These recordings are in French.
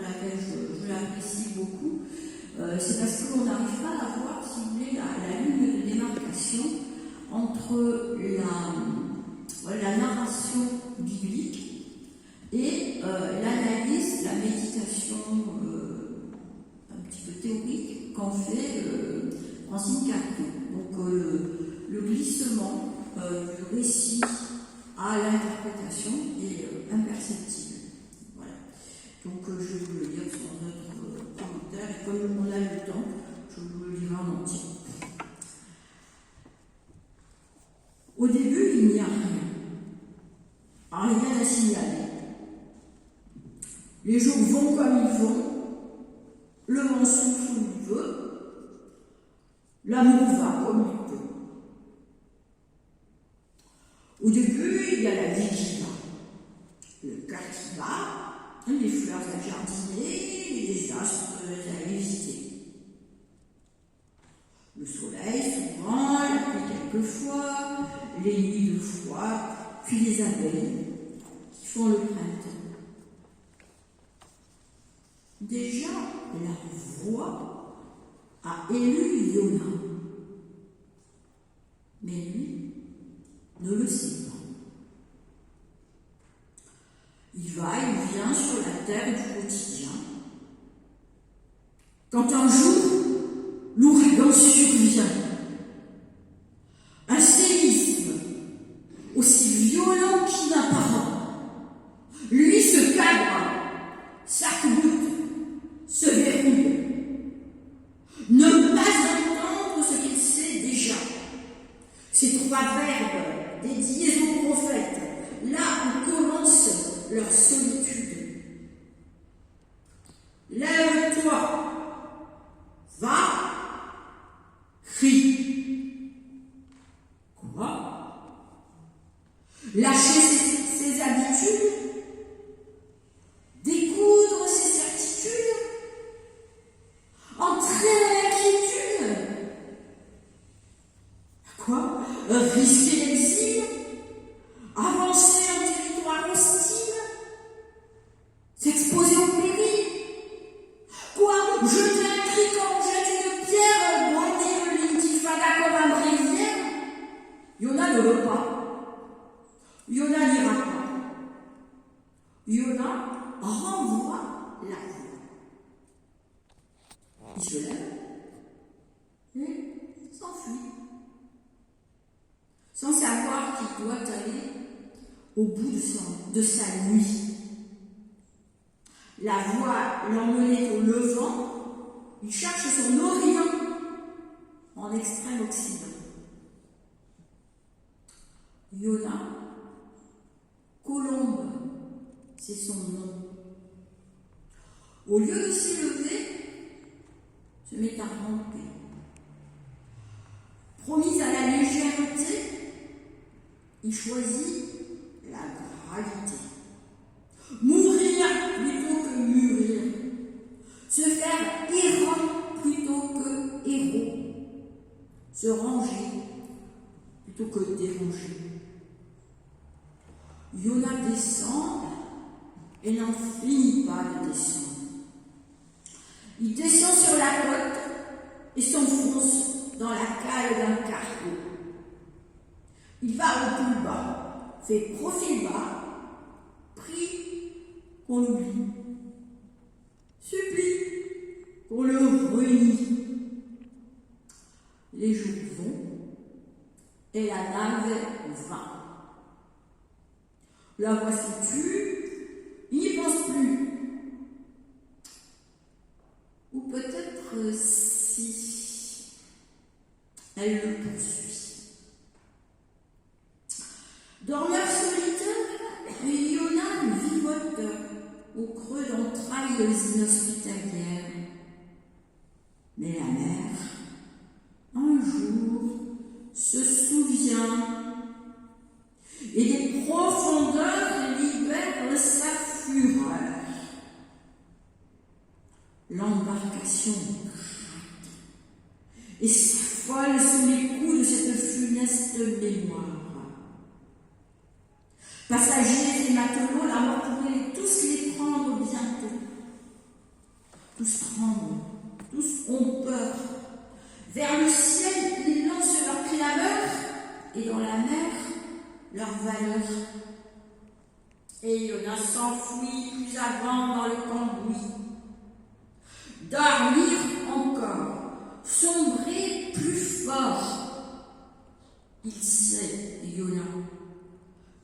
laquelle je l'apprécie beaucoup, c'est parce qu'on n'arrive pas à voir, si vous voulez, la ligne de démarcation entre la narration biblique et l'analyse, la méditation un petit peu théorique qu'en fait Francine Carton. Donc le glissement du récit à l'interprétation est imperceptible. Voilà. Donc je vais vous le lire sans notre commentaire, et comme on a le temps, je vous le lirai en entier. Au début, il n'y a rien à signaler. Les jours vont comme ils vont, le vent souffle où il veut, l'amour va comme il peut. Au début, il y a la vie qui va, le cœur qui bat, les fleurs à jardiner, les désastres à éviter. Le soleil souvent, la pluie quelquefois, les nuits de froid, puis les abeilles qui font le printemps. Déjà, la voix a élu Yona, mais lui ne le sait pas. Il va, il vient sur la terre du quotidien. Quand un jour, l'ouragan survient, un séisme aussi violent qu'inapparent, lui se cabre, s'arc-boute, se verrouille, ne pas entendre ce qu'il sait déjà. Ces trois verbes dédiés aux prophètes, là où commence leur solitude. Lève-toi, va, crie. Quoi? Lâcher ses habitudes, découdre ses certitudes, entrer dans l'inquiétude. Quoi? Risquer l'exil, avancer en territoire hostile, s'exposer au péril. Quoi? Jeter un cri comme on jette une pierre, brandir l'intifada comme un brésilien. Yona ne veut pas. Yona n'ira pas. Yona renvoie la voix. Il se lève et s'enfuit, sans savoir qu'il doit aller au bout de sa nuit. La voix l'emmenait au levant, il cherche son orient en extrême occident. Yona, colombe, c'est son nom. Au lieu de s'élever, se met à ramper. Promise à la légèreté, il choisit la gravité. Mourir plutôt que mûrir. Se faire errant plutôt que héros. Se ranger plutôt que déranger. Yona descend et n'en finit pas de descendre. Il descend sur la côte et s'enfonce dans la cale d'un cargo. Il va au plus bas, fait profil bas, prie qu'on l'oublie, supplie qu'on le renie. Les jours vont et la nave va. La voix se tue, il n'y pense plus. Ou peut-être si elle le poursuit. Dormeur solitaire, Yona vivote au creux d'entrailles inhospitalières. Mais la mer, un jour, se souvient et des profondeurs libère sa fureur. L'embarcation craque et s'affole sous les coups de cette funeste mémoire. Passagers et matelots, la mort pourrait tous les prendre bientôt. Tous tremblent, tous ont peur. Vers le ciel, ils lancent leur clameur, et dans la mer, leur valeur. Et Yona s'enfuit plus avant dans le cambouis. Dormir encore, sombrer plus fort. Il sait, Yona,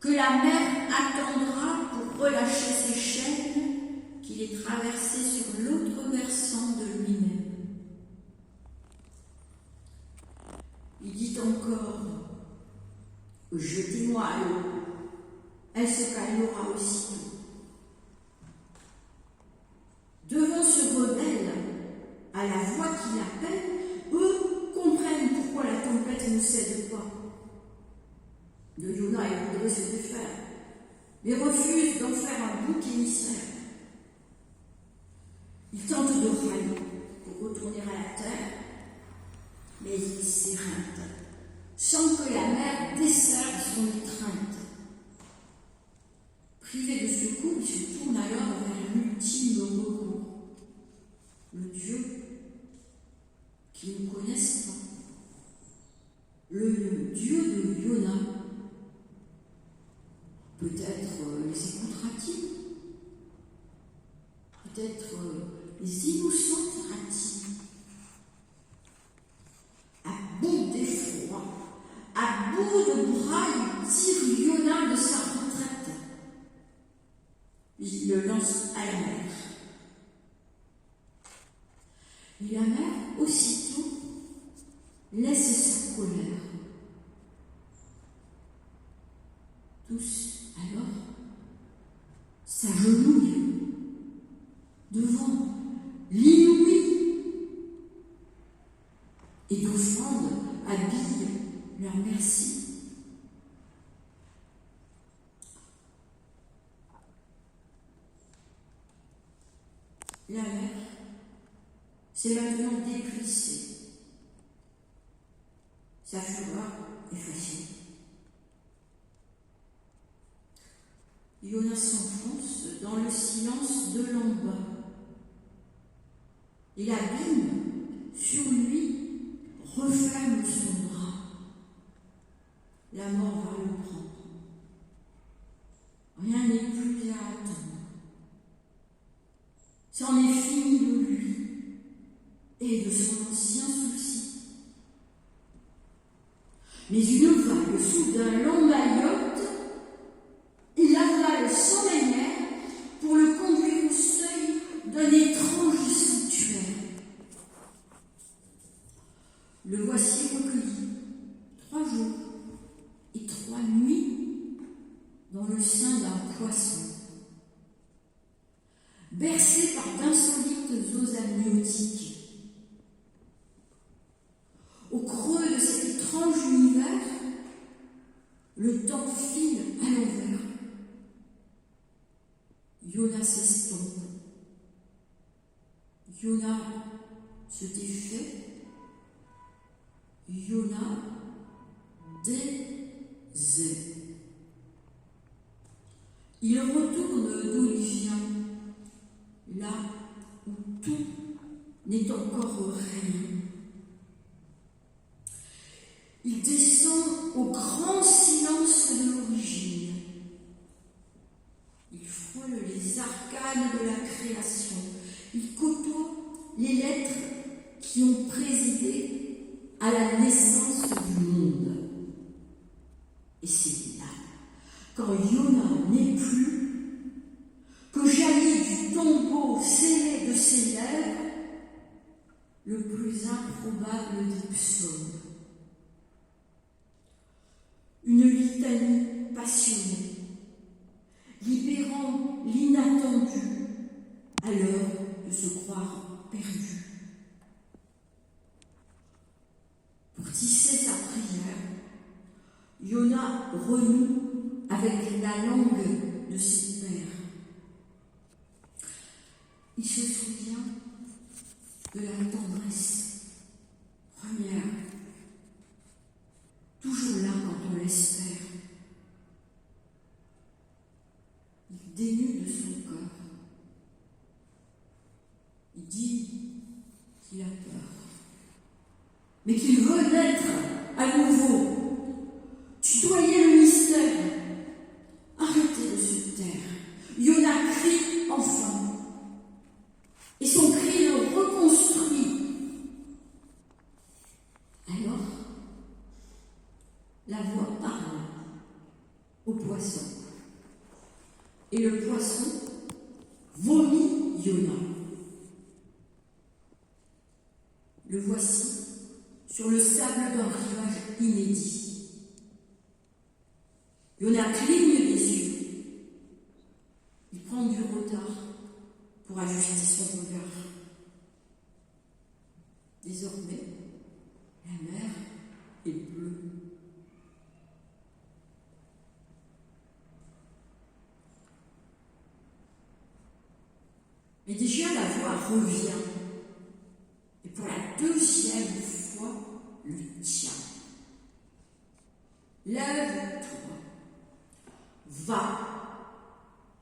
que la mer attendra pour relâcher ses chaînes qu'il est traversé sur l'autre versant de lui-même. Il dit encore, jetez-moi à l'eau. Elle se calmera aussitôt. Devant ce rebelle, à la voix qui l'appelle, eux comprennent pourquoi la tempête ne cède pas. De Yona, il voudrait se défaire, mais refuse d'en faire un bouc émissaire. Il tente de râler pour retourner à la terre, mais il s'éreinte, sans que la mer desserre son étreinte. Privé de secours, il se tourne alors vers l'ultime recours, le Dieu qu'ils ne connaissent pas, le Dieu de Yona. Peut-être les écoutera-t-il, peut-être les innocentera-t-il. À bout d'effroi, à bout de bras, il tire Yona de sa retraite. Il le lance à la mer. Et la mer, aussitôt, laisse sa colère. Tous, alors, s'agenouillent devant l'inouï et d'offrandes habillent leur merci. La mer, c'est maintenant déplissé. Sa fureur effacée. Yona s'enfonce dans le silence de l'en bas. Et l'abîme, sur lui, referme son bras. La mort va le prendre. Rien n'est plus à attendre. C'en est fini de lui et de son ancien souci. Mais une vague soudain l'emmaillote, il avale sans manière pour le conduire au seuil d'un étrange sanctuaire. Le voici recueilli 3 jours et 3 nuits dans le sein d'un poisson. Bercé par d'insolites eaux amniotiques. Au creux de cet étrange univers, le temps file à l'envers. Yona s'estompe. Yona se défait. Yona désait. Il retourne d'où il vient, là où tout n'est encore rien. Il descend au grand silence de l'origine. Il frôle les arcanes de la création. Il côtoie les lettres qui ont présidé à la naissance du monde. Et c'est là, quand Yona n'est plus, que jaillit du tombeau scellé de ses lèvres le plus improbable des psaumes. Une litanie passionnée, libérant l'inattendu à l'heure de se croire perdu. Pour tisser sa prière, Yona renoue avec la langue de ses pères. Il se souvient de la tendresse première, toujours là quand on l'espère. Il dénude son corps. Il Il dit qu'il a peur, mais qu'il veut naître à nouveau. Tutoyer le mystère, arrêtez de se taire. Yona crie enfin, et son cri le reconstruit. Alors, la voix parle au poisson, et le poisson vomit Yona. Le voici sur le sable d'un rivage inédit. Yona cligne des yeux. Il prend du retard pour ajuster son regard. Désormais, la mer est bleue. Mais déjà la voix revient, et pour la deuxième fois, le tient. Lève-toi, va,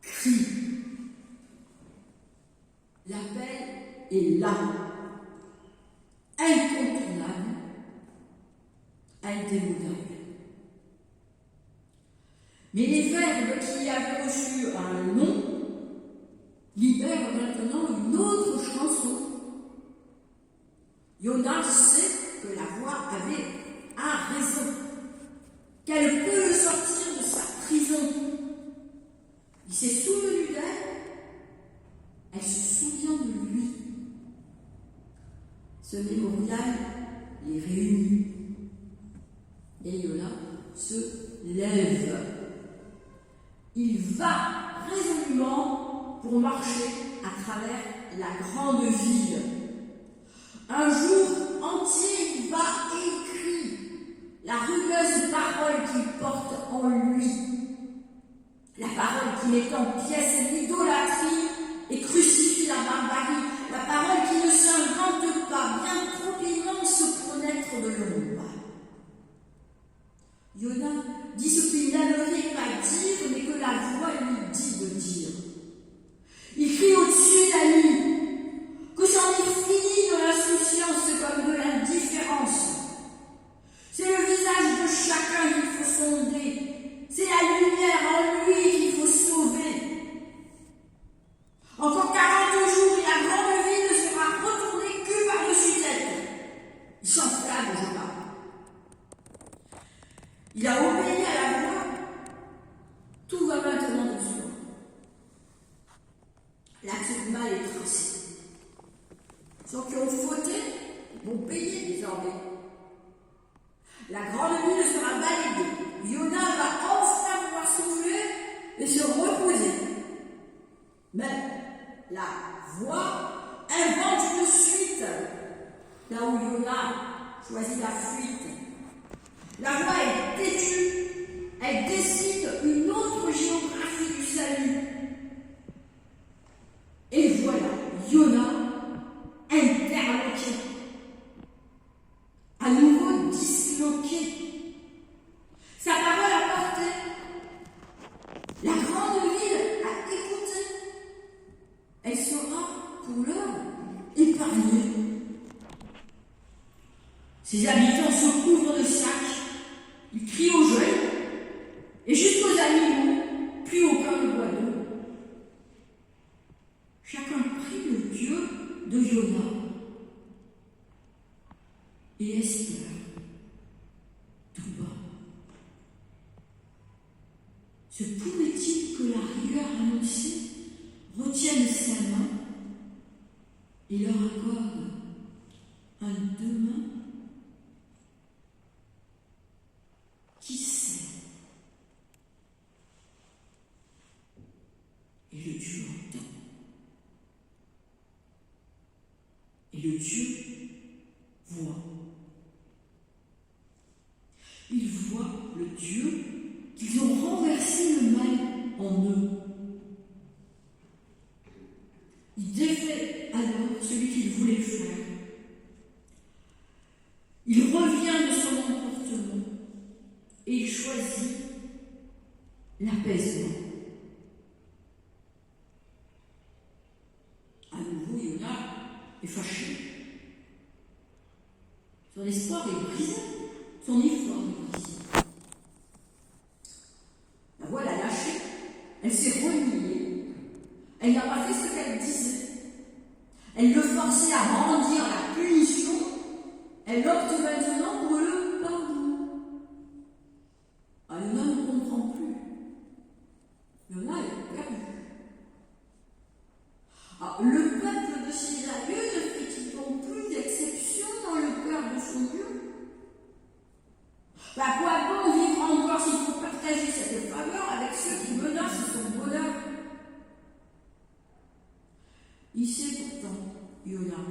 crie. L'appel est là, incontournable, indémodable. Mais les verbes qui avaient reçu un nom libèrent maintenant une autre chanson. Yona sait que la voix a raison, qu'elle peut le sortir de sa prison. Il s'est souvenu d'elle, elle se souvient de lui. Ce mémorial les réunit. Et Yona se lève. Il va résolument pour marcher à travers la grande ville. Un jour entier, il va écrire la rugueuse parole qu'il porte en lui. La parole qui met en pièces l'idolâtrie et crucifie la barbarie. La parole qui ne s'invente pas, bien trop immense pour naître de l'ombre. Yona dit ce qu'il n'aimerait pas dire, mais que la voix lui dit de dire. Il crie au-dessus de la nuit, que c'en est fini de l'insouciance comme de l'indifférence. C'est le visage de chacun qu'il faut sonder, c'est la lumière en lui qu'il faut sauver. Encore 40 jours et la grande ville ne sera retournée que par-dessus tête. Il s'enflamme, je parle. Il a obéi à la voix. Tout va maintenant de soi. L'axe du mal est tracé. Ceux qui ont fauté vont payer désormais. La grande nuit ne sera balayée. Yona va enfin pouvoir souffler et se reposer. Mais la voix invente une suite. Là où Yona choisit la fuite. La voix est têtue. Elle décide une autre géographie du salut. Et voilà, Yona interloqué, à nouveau disloqué. Sa parole a porté. La grande ville a écouté. Elle sera pour l'heure épargnée. Ses habitants se couvrent de sacs. Ils crient aux jeunes et jusqu'aux animaux, plus aucun ne boit d'eau. Chacun prie le Dieu de Yona et espère tout bas. Se pourrait-il que la rigueur annoncée retienne sa main et leur accorde un demain? Qui sait? Et le Dieu entend. Et le Dieu voit. Il voit le Dieu qu'ils ont renversé le mal en eux. Il défait alors celui qu'il voulait faire. Il revient de son emportement et il choisit l'apaisement. À nouveau, Yona est fâché. Son espoir est brisé, son effort est brisé. La voix l'a lâchée, elle s'est reniée, elle n'a pas fait ce qu'elle disait. Elle le forçait à brandir la punition, elle opte maintenant pour le pardon. Ah, Yona ne comprend plus. Yona est perdu. Ah, le peuple de ses aïeux ne fait-il donc plus d'exception dans le cœur de son Dieu? À quoi bon vivre encore s'il faut partager cette faveur avec ceux qui menacent son bonheur? Il sait pourtant, Yona,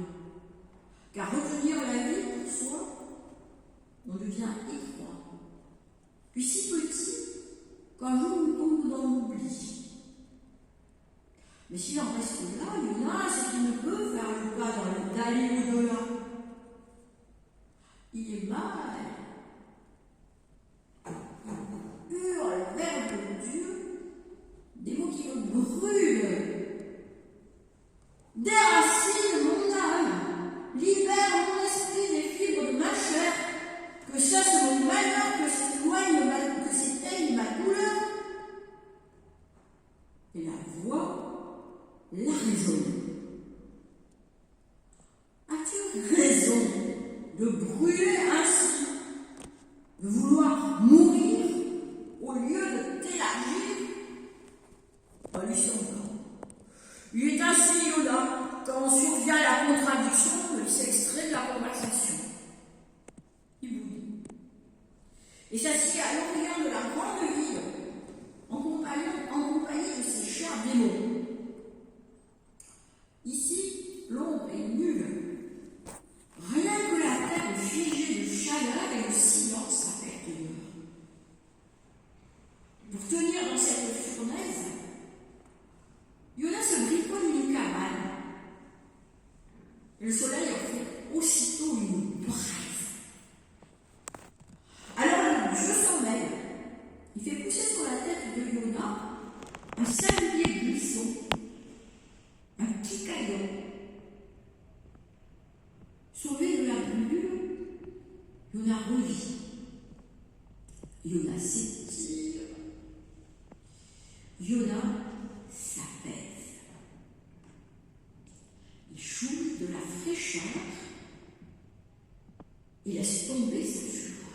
qu'à retenir la vie pour soi, on devient étroit, puis si petit qu'un jour on tombe dans l'oubli. Mais s'il en reste là, Yona, c'est qu'il ne peut faire le pas d'aller au-delà. Il est mal. Hurle vers le Dieu des mots qui me brûlent. Déracine mon âme, libère mon esprit des fibres de ma chair, que cesse mon malheur, que s'éteigne ma douleur. Et la voix la résonne. As-tu raison de brûler ainsi, de vouloir mourir au lieu de t'élargir? Pas lui semblant. Il est ainsi, Yona, quand survient la contradiction, il s'extrait de la conversation. Il bouille. Et s'assied à l'orient de la grande ville, en compagnie de ses chers démons. Ici, l'ombre est nulle. Rien que la terre figée de chaleur et le silence à perte d'heure. Pour tenir dans cette fournaise, Yona se bricole une cabane. Le soleil en fait aussitôt une braise. Alors le Dieu s'en mêle. Il fait pousser sur la tête de Yona un singulier buisson, un petit caillon. Sauvé de la brûlure, Yona revit. Yona s'étire. Yona s'apaise. Il choule de la fraîcheur et laisse tomber sa fureur.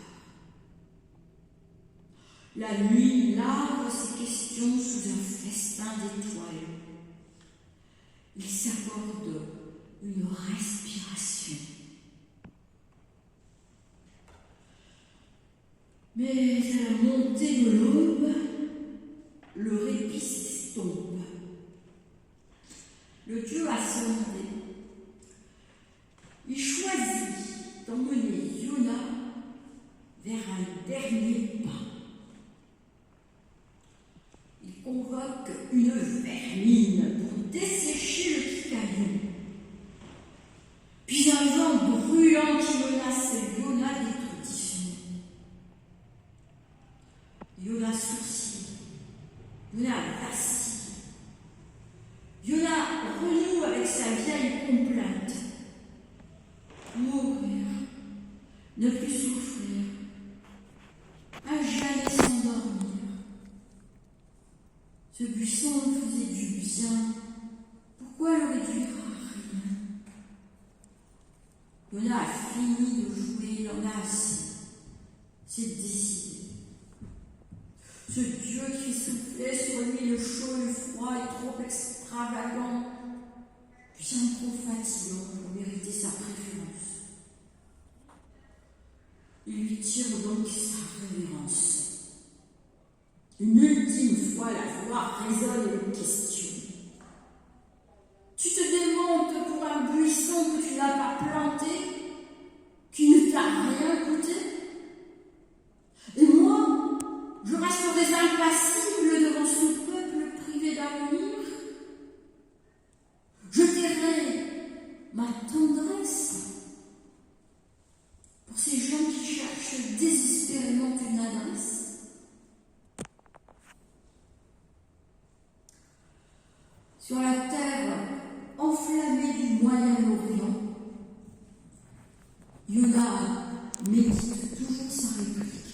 La nuit lave ses questions sous un festin d'étoiles. Il s'accorde une respiration. Mais à la montée de l'aube, le répit s'estompe. Le Dieu ascendé. Il choisit d'emmener Yona vers un dernier pas. Il convoque une vermine pour dessécher le petit caillou. Puis un vent brûlant qui menace Yona d'étourdissement. Yona sourcille. Yona vacille. Yona renoue avec sa vieille complainte. Mourir, ne plus souffrir, à jamais s'endormir. Ce buisson me faisait du bien. Pourquoi le réduire à rien? Yona a fini de jouer, il en a assez. C'est décidé. Ce Dieu qui soufflait sur lui le chaud et le froid est trop extravagant, bien trop fatigant pour mériter sa préférence. Il lui tire donc sa révérence. Une ultime fois, la voix résonne et le questionne. Tu te démontes pour un buisson que tu n'as pas planté, qui ne t'a rien coûté? Et moi, je resterai impassible devant ce peuple privé d'avenir. Je tairai ma tendresse pour ces gens qui cherchent désespérément une adresse. Sur la terre enflammée du Moyen-Orient, Yoda médite toujours sa réplique.